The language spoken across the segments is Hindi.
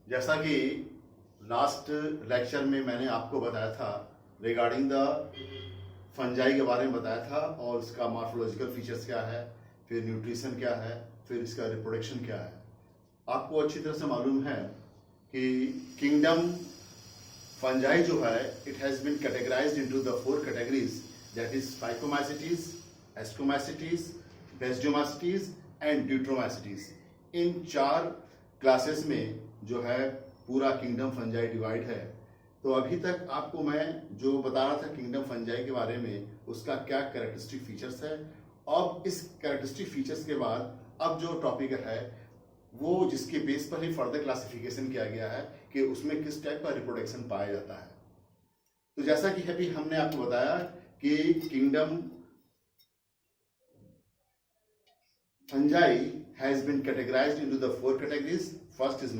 जैसा कि लास्ट लेक्चर में मैंने आपको बताया था रिगार्डिंग द फंजाई के बारे में बताया था और इसका मॉर्फोलॉजिकल फीचर्स क्या है, फिर न्यूट्रिशन क्या है, फिर इसका रिप्रोडक्शन क्या है। आपको अच्छी तरह से मालूम है कि किंगडम फंजाई जो है it has been categorized into the 4 categories, that is phycomycetes, ascomycetes, basidiomycetes and deuteromycetes. इन 4 क्लासेस में जो है पूरा किंगडम फंजाई डिवाइड है। तो अभी तक आपको मैं जो बता रहा था किंगडम फंजाई के बारे में, उसका क्या कैरेक्टरिस्टिक फीचर्स है। अब इस कैरेक्टरिस्टिक फीचर्स के बाद अब जो टॉपिक है वो जिसके बेस पर ही फर्दर क्लासिफिकेशन किया गया है कि उसमें किस टाइप का रिप्रोडक्शन पाया जाता है। तो जैसा कि अभी हमने आपको बताया कि kingdom fungi has been categorized into the 4 categories. First is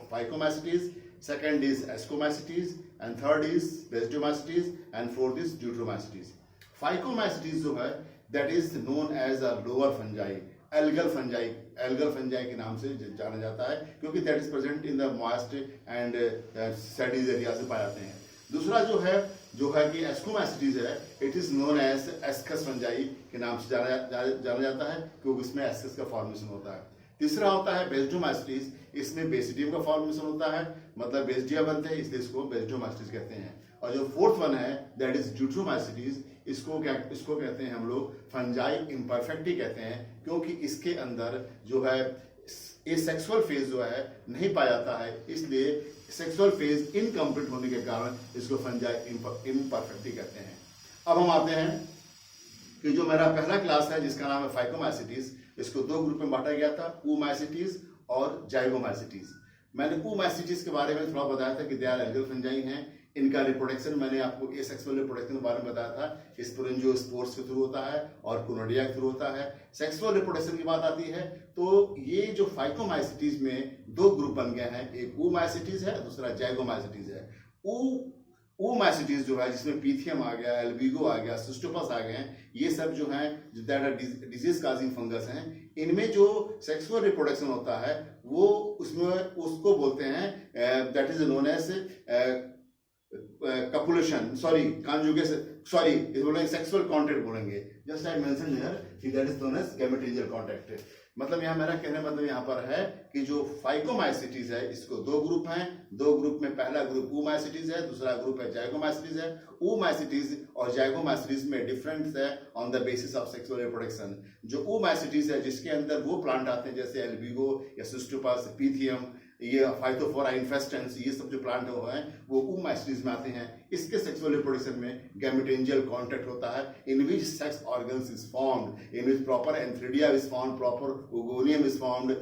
Phycomycetes, second is Ascomycetes, and third is Basidiomycetes, and fourth is Deuteromycetes. Phycomycetes जो है that is known as a lower fungi, algal fungi के नाम से जाना जाता है, क्योंकि that is present in the moist and sedis area से पाए जाते हैं। दूसरा जो है कि एस्कोमाइसिटीज है, it is known as ascus fungi के नाम से जाना जाता है, क्योंकि इसमें एस्कस का फॉर्मेशन होता है। तीसरा होता है बेसिडियोमाइसिटीज, इसमें बेसिडियम का फॉर्मेशन होता है, मतलब बेसिडिया बनते हैं, इसलिए इसको बेसिडियोमाइसिटीज कहते हैं। और जो फोर्थ वन है दैट इज ड्यूट्रोमाइसिटीज, इसको कहते हैं हम लोग फंजाई इम्परफेक्टी कहते हैं, क्योंकि इसके अंदर जो है ये सेक्सुअल फेज जो है नहीं पाया जाता है, इसलिए सेक्सुअल फेज इनकम्प्लीट होने के कारण इसको फंजाई इम्परफेक्टी कहते हैं। अब हम आते हैं कि जो मेरा पहला क्लास है जिसका नाम है फाइकोमाइसिटीज, इसको 2 ग्रुप में बांटा गया था, oomaicites और जाइगोमाइसिटीज। मैंने oomaicites के बारे में थोड़ा बताया था कि दे आर एल्गल फंजाई हैं। इनका रिप्रोडक्शन मैंने आपको एसेक्सुअल रिप्रोडक्शन के बारे में बताया था, स्पोरेंजियोस्पोर्स के थ्रू होता है और कोनोडिया के थ्रू होता है। सेक्सुअल रिप्रोडक्शन की बात आती है तो ये जो फाइकोमाइसिटीज में 2 ग्रुप बन गए हैं, एक oomaicites है, दूसरा जाइगोमाइसिटीज है। oomaicites जो है जिसमें पीथियम आ गया, एल्बिगो आ गया, सिस्टोपस आ गए, ये सब जो हैं डिजीज काजिंग फंगस हैं। इनमें जो सेक्सुअल रिप्रोडक्शन होता है वो उसको बोलते हैं that is known as copulation, इस बोलेंगे सेक्सुअल कॉन्टैक्ट बोलेंगे। जस्ट आई मेंशन हियर कि that is known as gametogenic contact. मतलब यहाँ मेरा कहने मतलब यहाँ पर है कि जो फाइकोमाइसिटीज है इसको 2 ग्रुप हैं। 2 ग्रुप में पहला ग्रुप oomaicites है, दूसरा ग्रुप है जाइगोमाइसिटीज है। oomaicites और जाइगोमाइसिटीज में डिफरेंस है on the basis of sexual reproduction. जो oomaicites है जिसके अंदर वो प्लांट आते हैं जैसे एल्बिगो या सिस्टोपस, पीथियम, ये फाइटोफोरा इन्फेस्टेंस, ये सब जो प्लांट हैं वो oomaicites में आते हैं। इसके सेक्सुअल रिप्रोडक्शन में गैमेटोजेनिक कॉन्टैक्ट होता है, in which sex organs is formed, in which proper antheridia is formed, proper oogonium is formed,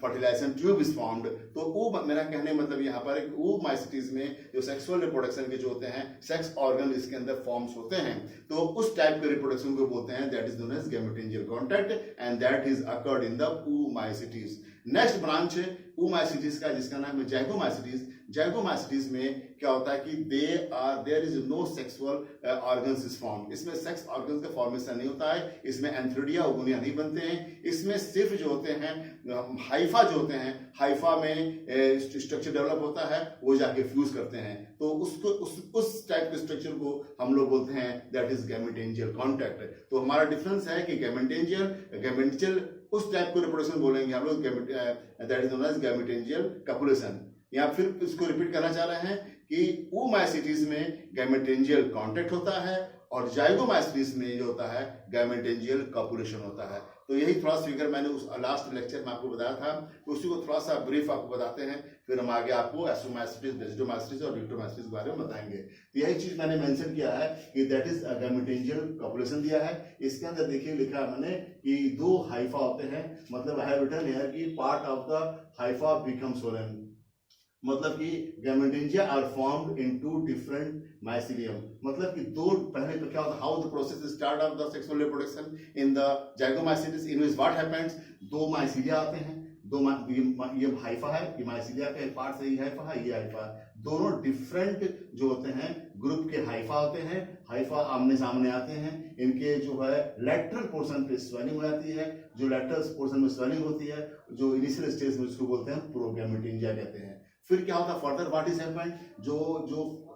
fertilization tube is formed. तो मेरा कहने मतलब यहाँ पर oomaicites में जो सेक्सुअल रिप्रोडक्शन के जो होते हैं सेक्स ऑर्गन इसके अंदर फॉर्म्स होते हैं, तो उस टाइप के रिप्रोडक्शन को बोलते हैं that is known as gametogenic contact and that is occurred in the oomaicites। Next branch है oomaicites का जिसका नाम है जाइगोमाइसिटीज। जाइगोमाइसिटीज में क्या होता है कि there is no sexual organs is form, इसमें सेक्स ऑर्गन्स का फॉर्मेशन नहीं होता है, इसमें एंथ्रिडिया ओगोनिया नहीं बनते हैं। इसमें सिर्फ जो होते हैं हाइफा जो होते हैं, हाइफा में स्ट्रक्चर डेवलप होता है, वो जाके फ्यूज करते हैं, तो उसको उस टाइप के स्ट्रक्चर को हम लोग बोलते हैं दैट इज गैमेटोजेनिक कॉन्टैक्ट। तो हमारा डिफरेंस है कि गैमेटोजेनिक उस टाइप को रिप्रोडक्शन बोलेंगे हम लोग that is known as गैमेटोजेनिक copulation. या फिर इसको रिपीट करना चाह रहे हैं कि oomaicites में गैमेटोजेनिक कॉन्टैक्ट होता है और जाइगोमाइसिटीज में जो होता है गैमेटोजेनिक कपुलेशन होता है। तो यही थोड़ा सा फिगर मैंने उस लास्ट लेक्चर में आपको बताया था, उसी को थोड़ा सा ब्रीफ आपको बताते हैं, फिर हम आगे आपको एस्कोमाइसिटीज, बेसिडियोमाइसिटीज और ड्यूट्रोमाइसिटीज के बारे में बताएंगे। तो यही चीज मैंने मेंशन किया है कि दैट इज गैमेटोजेनिक कपुलेशन दिया है। इसके अंदर देखिए लिखा है मैंने कि 2 हाइफा होते हैं, मतलब आई हैव रिटन हियर कि part of the hypha become swollen, मतलब कि gametangia are formed in 2 different mycelium. मतलब कि 2 पहले तो क्या होता है, how the process start of the sexual reproduction in the zygomycetes, in which what happens, 2 mycelia आते हैं, ये हाइफा है, ये माइसीलिया का एक पार्ट से, ये हाइफा है, ये हाइफा है। दोनों डिफरेंट जो होते हैं ग्रुप के हाइफा होते हैं। हाइफा आमने सामने आते हैं, इनके जो है लेटरल पोर्शन पे स्वेलिंग हो जाती है। जो लेटरल पोर्शन में स्वेलिंग होती है, जो इनिशियल स्टेज में उसको बोलते हैं प्रोगैमेटिंजिया कहते हैं। फिर क्या होता है फर्दर व्हाट इज हैपेंड,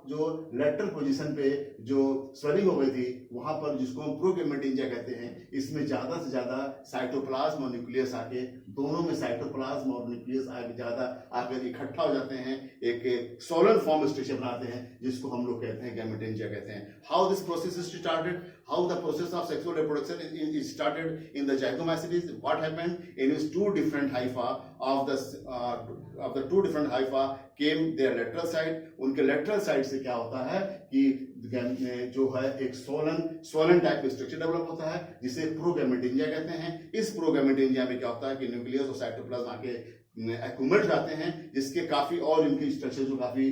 जो लेटरल पोजीशन पे जो स्वेलिंग हो गई थी वहां पर, जिसको हम प्रोगैमेटिंजिया कहते हैं, इसमें ज्यादा से ज्यादा साइटोप्लाज्म और न्यूक्लियस आके, दोनों में साइटोप्लाज्म और न्यूक्लियस आके ज्यादा आकर इकट्ठा हो जाते हैं, एक सोलन फॉर्म स्ट्रक्चर बनाते हैं, जिसको हम लोग कहते हैं गैमेटेंजिया कहते हैं। How this process is started, how the process of sexual reproduction is started in the zygomycetes, what happened in is two different hypha of the two different hypha came their lateral side। उनके lateral side से क्या होता है कि जो है एक सोलन टाइप स्ट्रक्चर डेवलप होता है, जिसे प्रोगैमेटिंजिया कहते हैं। इस प्रोगैमेटिंजिया में क्या होता है कि न्यूक्लियस और साइटोप्लाज्म आके एक्यूमुलेट जाते हैं, जिसके काफी और इनकी स्ट्रक्चर जो काफी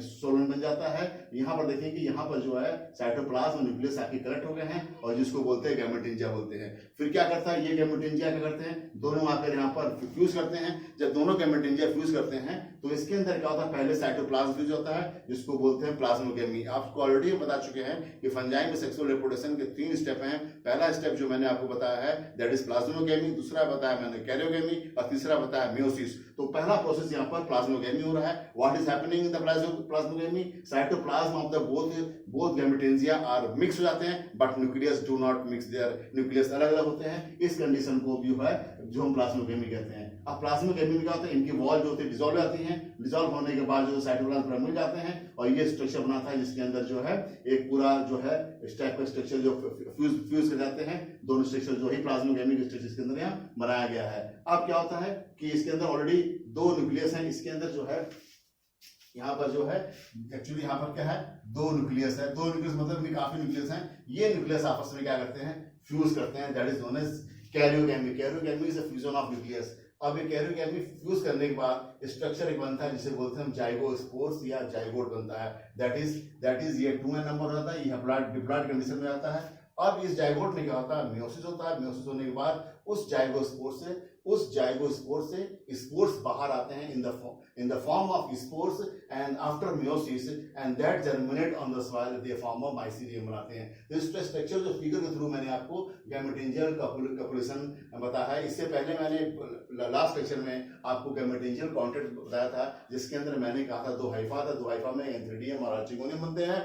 सोलन बन जाता है। यहाँ पर देखें कि यहाँ पर जो है साइटोप्लाज्म और न्यूक्लियस आके कलेक्ट हो गए हैं, और जिसको बोलते हैं गैमेटेंजिया बोलते हैं। फिर क्या करता है ये गैमेटेंजिया, क्या करते हैं दोनों आकर यहाँ पर फ्यूज करते हैं। जब दोनों गैमेटेंजिया फ्यूज करते हैं तो इसके अंदर क्या होता है, पहले साइटोप्लाज्म फ्यूज होता है, जिसको बोलते हैं प्लाज्मोगेमी। आपको ऑलरेडी बता चुके हैं कि फंजाई में सेक्सुअल रिप्रोडक्शन के 3 स्टेप हैं। पहला स्टेप जो मैंने आपको बताया है दैट इज प्लाज्मोगेमी, दूसरा बताया मैंने कैरियोगेमी, और तीसरा बताया मियोसिस। तो पहला प्रोसेस यहाँ पर प्लाज्मोगेमी हो रहा है। What is happening in the plasmogamy, cytoplasm of the both gametangia are mix हो जाते हैं, but nucleus do not mix, their nucleus अलग अलग होते हैं। इस कंडीशन को भी है जो हम प्लाज्मोगेमी कहते हैं। अब प्लाज्मोगेमी में क्या होता है, इनकी वॉल जो होती है डिसॉल्व हो जाती है, डिसॉल्व होने के बाद जो साइटोप्लाज्म मिल जाते हैं, और ये स्ट्रक्चर बनाता है जिसके अंदर जो है एक पूरा जो है इस टाइप का स्ट्रक्चर जो फ्यूज कर जाते हैं। दोनों स्ट्रक्चर जो है प्लाज्मोगेमी के स्ट्रक्चर इसके अंदर यहाँ बनाया गया है। अब क्या होता है कि इसके अंदर ऑलरेडी 2 न्यूक्लियस हैं, इसके अंदर जो है यहाँ पर जो है एक्चुअली यहाँ पर क्या है 2 न्यूक्लियस है। 2 न्यूक्लियस मतलब कि काफी न्यूक्लियस हैं। ये न्यूक्लियस आपस में क्या करते हैं, फ्यूज करते हैं, that is known as karyogamy. Karyogamy is a fusion of nucleus. अब ये कैरियोगेमी फ्यूज करने के बाद स्ट्रक्चर एक बनता है जिसे बोलते हैं हम जाइगोस्पोर्स या जाइगोट बनता है। दैट इज ये 2n नंबर होता है, ये डिप्लॉयड कंडीशन में आता है। अब इस जाइगोट में क्या होता है, मियोसिस होता है। मियोसिस होने के बाद उस जाइगोस्पोर से स्पोर्स बाहर आते हैं in the form of spores, and after meiosis and that germinate on the soil they form of mycelium बनाते हैं। तो इस स्ट्रक्चर जो फिगर के थ्रू मैंने आपको गैमेटेंजियल कॉपुलेशन बताया है। इससे पहले मैंने लास्ट लेक्चर में आपको गैमेटेंजियल कॉन्ट्रैक्ट बताया था, जिसके अंदर मैंने कहा था 2 हाइफा था। 2 हाइफा में एंथ्रीडियम और आर्चिगोनियम बनते हैं,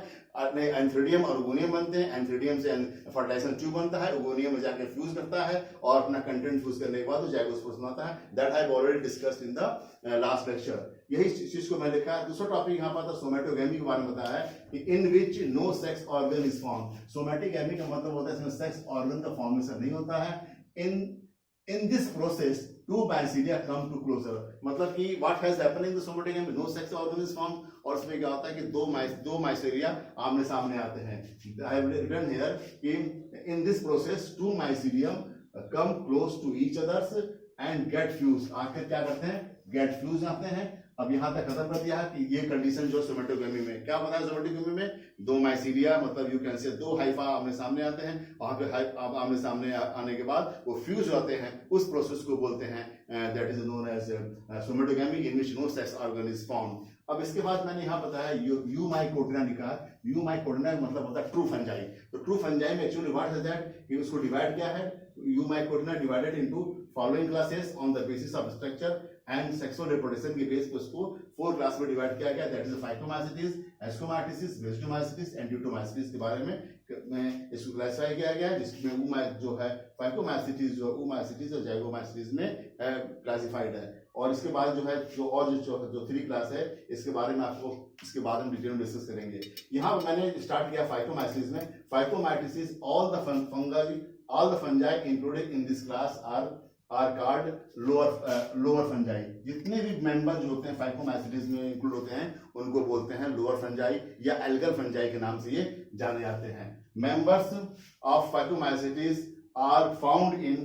एंथ्रीडियम और ओगोनियम बनते हैं। एंथ्रीडियम से फर्टिलाइजेशन ट्यूब बनता है, ओगोनियम में जाकर फ्यूज करता है और अपना कंटेंट फ्यूज करने के बाद वो जाइगोस्पोर्स बनाता है। That I have already discussed in the last lecture. यही चीज को मैं लिखा है। दूसरा टॉपिक यहाँ पर था सोमैटोगेमी के बारे में बताया है कि in which no sex organ is form. Somatogamy का मतलब होता है इसमें सेक्स ऑर्गन का फॉर्मेशन नहीं होता है। In this process 2 mycelia come to closer, मतलब कि what has happened in the somatogamy, no sex organ is formed, और इसमें क्या होता है कि 2 mycelia आमने सामने आते हैं। I have written here कि in this process 2 mycelium come close to each others and get fused। आखिर क्या करते हैं, get fused आते हैं। अब यहाँ तक खत्म कर दिया है कि ये कंडीशन जो सोमेटोगेमी में क्या पता है। सोमेटोगेमी में 2 mycelia मतलब यू कैन से 2 हाइफा आमने सामने आते हैं, वहां पे आमने सामने आने के बाद वो फ्यूज होते हैं। उस प्रोसेस को बोलते हैं that is known as somatogamy in which no sex organ is formed. अब इसके बाद मैंने यहाँ बताया यूमाइकोटिना लिखा है। यूमाइकोटिना मतलब होता है ट्रू फंजाई। तो ट्रू फंजाई में एक्चुअली व्हाट इज दैट कि उसको डिवाइड किया है। Eumycotina divided into following classes on the basis of structure and sexual reproduction के बेस पर उसको 4 क्लास में डिवाइड किया गया। That is phycomycetes, ascomycetes, basidiomycetes and deuteromycetes के बारे में इसको क्लासिफाई किया गया, जिसमें जो है फाइकोमाइसिटिस जो ओमाइसिटिस और जाइगोमाइसिटिस में क्लासिफाइड है। और इसके बाद जो है जो 3 क्लास है इसके बारे में आपको इसके बारे में डिटेल में डिस्कस करेंगे। यहाँ मैंने स्टार्ट किया फाइकोमाइसिस में। फाइकोमाइटिस all the fungi included in this class are called lower fungi। जितने भी मेंबर जो होते हैं फाइकोमाइसिटिस में इंक्लूड होते हैं उनको बोलते हैं लोअर फंजाई या एल्गल फंजाई के नाम से ये जाने जाते हैं। Members of phycomycetes are found in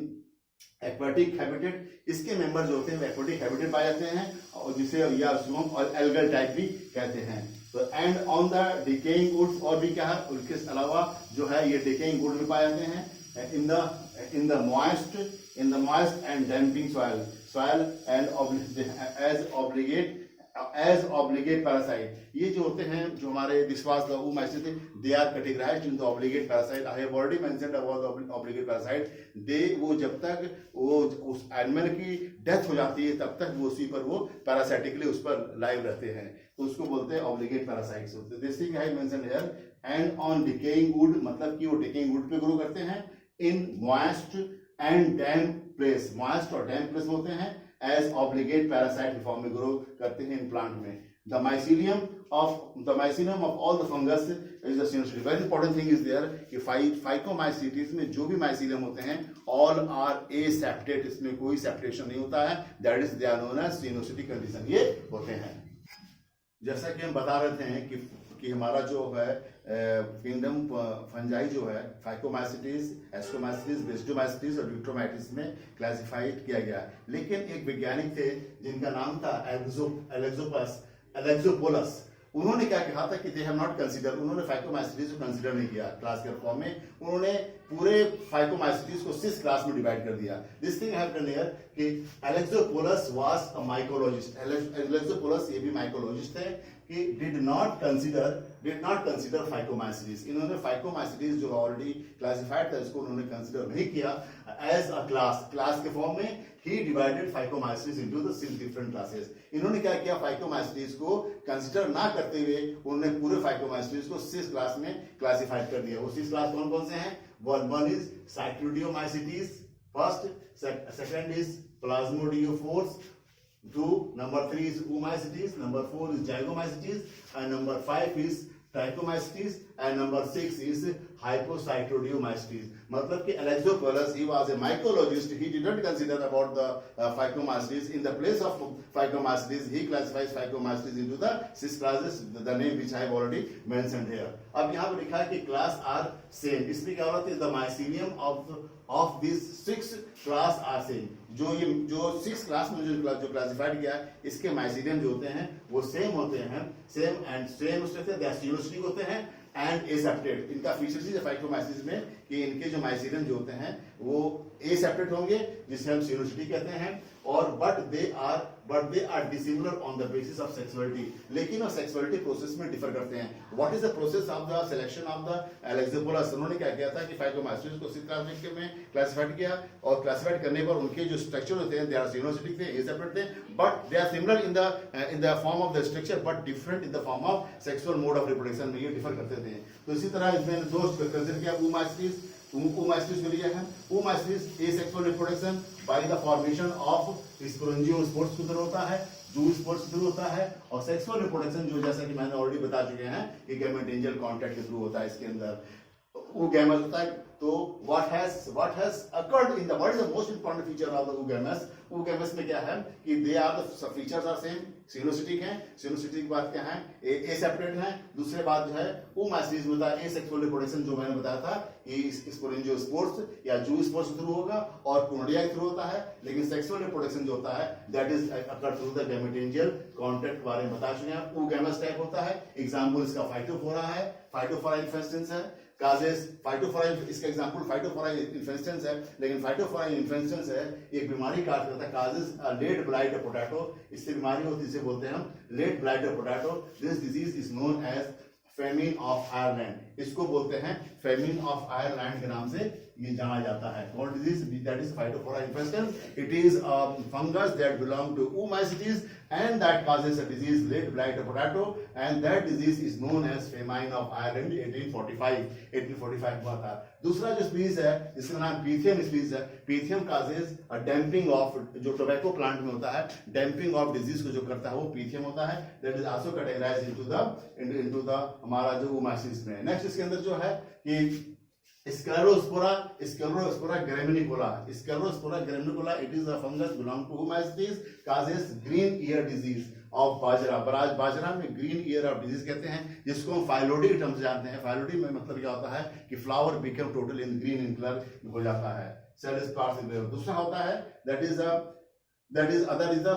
aquatic habitat. इसके मेंबर जो होते हैं एक्वेटिक हैबिटेट पाए जाते हैं, और जिसे या स्लूम और एल्गल टाइप भी कहते हैं। तो and on the decaying woods, और भी क्या है उसके अलावा जो है ये डिकेइंग वुड में पाए जाते हैं। in the moist in the moist and damping soil and as obligate parasite. ये जो होते हैं, जो हमारे this was the oomacetes, they are categorized into obligate parasite. I have already mentioned about the obligate parasite. वो जब तक वो उस एनिमल की डेथ हो जाती है तब तक वो उसी पर वो पैरासाइटिकली उस पर लाइव रहते हैं, तो उसको बोलते हैं obligate parasites. This thing I mention here. And on decaying wood, मतलब कि वो डिकेइंग वुड पे ग्रो करते हैं. In moist and damp place, moist और डैम्प प्लेस होते हैं. एज ऑब्लिगेट पैरासाइट फॉर्म में ग्रो करते हैं इन प्लांट में. The mycelium of all the fungus is the coenocyty. Very important thing is there कि फाइकोमाइसीटीज में जो भी माइसीलियम होते हैं ऑल आर एसेप्टेट, इसमें कोई सेप्टेशन नहीं होता है. That is they are known as coenocyty condition. ये होते हैं. जैसा कि हम बता रहे थे कि हमारा जो है किंगडम फंजाई जो है फाइकोमाइसीटीज, एस्ट्रोमाइसीटीज, बेस्टोमाइसीटीज और ड्यूट्रोमाइटिस में क्लासिफाइड किया गया. लेकिन एक वैज्ञानिक थे जिनका नाम था एलेक्सोपोलस. उन्होंने क्या कहा था कि दे हैव नॉट कंसीडर, उन्होंने फाइकोमाइसीटीज को कंसीडर नहीं किया क्लास के फॉर्म में. उन्होंने पूरे फाइकोमाइसीटीज को 6 क्लास में डिवाइड कर दिया. This thing have done here कि एलेक्सोपोलस वाज अ माइकोलॉजिस्ट. एलेक्सोपोलस ये भी माइकोलॉजिस्ट थे कि डिड नॉट कंसीडर फाइकोमाइसीटीज. इन्होंने फाइकोमाइसीटीज जो ऑलरेडी क्लासिफाइड था इसको उन्होंने कंसीडर नहीं किया एज अ क्लास के फॉर्म में. He divided phycomycetes into the 6 different classes. इन्होंने क्या किया, फाइकोमाइसीटीज को कंसीडर ना करते हुए उन्होंने पूरे फाइकोमाइसीटीज को 6 क्लास में क्लासिफाइड कर दिया. वो 6 क्लास कौन कौन से हैं? One is chytridiomycetes, first. Second is plasmodiophores. 2 number 3 is oomacetes, number 4 is zygomycetes, and number 5 is trichomycetes, and number 6 is hypocytodiomycetes. मतलब कि Alexopoulos, he was a mycologist. He did not consider about the phycomycetes. In the place of phycomycetes, he classifies phycomycetes into the 6 classes, the name which I have already mentioned here. अब यहाँ पर लिखा है कि class are same. इसमें क्या हो रहा है? The mycelium of these 6 class are same. जो 6 क्लास में जो क्लासिफाइड किया है इसके माइसीलियम जो होते हैं वो सेम होते हैं. सेम एंड सेम सिनोसिटिक होते हैं एंड एसेप्टेड. इनका फीचर्स है फाइकोमाइसीस में कि इनके जो माइसीलियम जो होते हैं वो एसेप्टेड होंगे जिसे हम सिनोसिटी कहते हैं. और but they are dissimilar on the basis of sexuality. लेकिन वो सेक्सुअलिटी प्रोसेस में डिफर करते हैं. What is the process of the selection of the Alexopoulos? उन्होंने क्या किया था कि फाइकोमाइसीस को 6 क्लास में क्लासिफाइड किया और क्लासिफाइड करने पर उनके जो स्ट्रक्चर होते हैं दे आर सिनोसिटिक थे, एसेप्टेड थे, but they are similar in the form of the structure but different in the form of sexual mode of reproduction में ये डिफर करते थे. तो इसी तरह इसमें 2 कंसीडर किया. oomacetes को लिया है. oomacetes asexual reproduction by the formation of sporangiosperms के थ्रू होता है, जूस्पर्म्स के थ्रू होता है. और सेक्सुअल रिप्रोडक्शन जो जैसा कि मैंने ऑलरेडी बता चुके हैं कि गैमेटेंजियल कांटेक्ट के थ्रू होता है. इसके अंदर वो गैमेट होता है. तो what has occurred in the, what is the most important feature of the oogamous? oogamous में क्या है कि they are the features are same, सिनोसिटिक हैं. सिनोसिटिक की बात क्या है? एसेप्टेड हैं. दूसरे बात जो है oomacetes में होता है एसेक्सुअल रिप्रोडक्शन जो मैंने बताया था कि स्पोरेंजियोस्पोर्स या जूस्पोर्स के थ्रू होगा और कोनोडिया के थ्रू होता है. लेकिन सेक्सुअल रिप्रोडक्शन जो होता है that is occur through the gametangial contact बारे में बता चुके हैं. oogamous टाइप होता है. एग्जांपल इसका फाइटोफोरा है, फाइटोफोरा इन्फेस्टेंस है. काजेस फाइटोफोरा, इसका एग्जांपल फाइटोफोरा इन्फेस्टेंस है. लेकिन फाइटोफोरा इन्फेस्टेंस है एक बीमारी का करता है काजेस लेट ब्लाइट पोटैटो. इससे बीमारी होती है, इसे बोलते हैं हम late blight potato. This disease is known as famine of Ireland. इसको बोलते हैं फेमिन ऑफ आयरलैंड के नाम से ये जाना जाता है. What disease? That is Phytophthora infestans. It is a fungus that belong to oomacetes and that causes a disease late blight of potato, and that disease is known as famine of Ireland. 1845 हुआ था. दूसरा जो स्पीसीज है इसका नाम पीथियम स्पीसीज है. Pythium causes a damping of, जो टोबैको प्लांट में होता है, damping of disease को जो करता है वो पीथियम होता है. That is also categorized into the हमारा जो oomacetes में. नेक्स्ट इसके अंदर जो है कि Sclerospora graminicola. Sclerospora graminicola, it is a fungus belong to oomacetes, causes green ear disease of बाजरा. बाजरा में ग्रीन ईयर ऑफ डिजीज कहते हैं, जिसको हम फाइलोडी के टर्म से जानते हैं. फाइलोडी में मतलब क्या होता है कि flower become total in green in colour हो जाता है. Cell sparse. दूसरा होता है that is that is other is the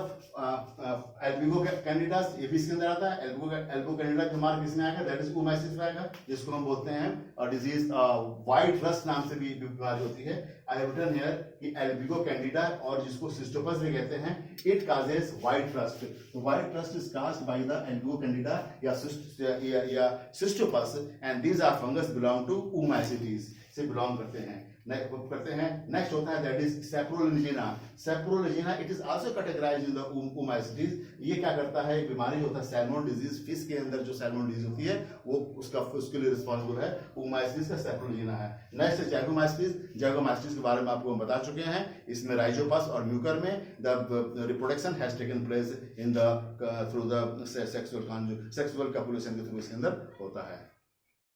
Albugo candidas, ये भी इसके अंदर आता है। एल्बो कैंडिडा का मार्क इसमें आएगा, दैट इज ओमाइसिस आएगा, जिसको हम बोलते हैं और डिजीज व्हाइट रस्ट नाम से भी बीमारी होती है। आई हैव रिटन हियर कि एल्बिगो कैंडिडा और जिसको सिस्टोपस भी कहते हैं, इट काजेस व्हाइट रस्ट। तो white rust is caused by the Albugo candida या Cystopus, and these are fungus belong to Oomycetes से बिलोंग करते हैं। नेक्स्ट होता है that is Saprolegnia. Saprolegnia it is also categorised in the Oomycetes. ये क्या करता है, एक बीमारी होता है सैल्मोन डिजीज, फिश के अंदर जो सैल्मोन डिजीज होती है वो उसके लिए रिस्पांसिबल है। ओमाइसिटीज का सेप्रोलिजिना है। नेक्स्ट है जैगोमाइसिटीज। जैगोमाइसिटीज के बारे में आपको हम बता चुके हैं। इसमें राइजोपस और म्यूकर में the reproduction has taken place in the through the sexual copulation के थ्रू इसके अंदर होता है।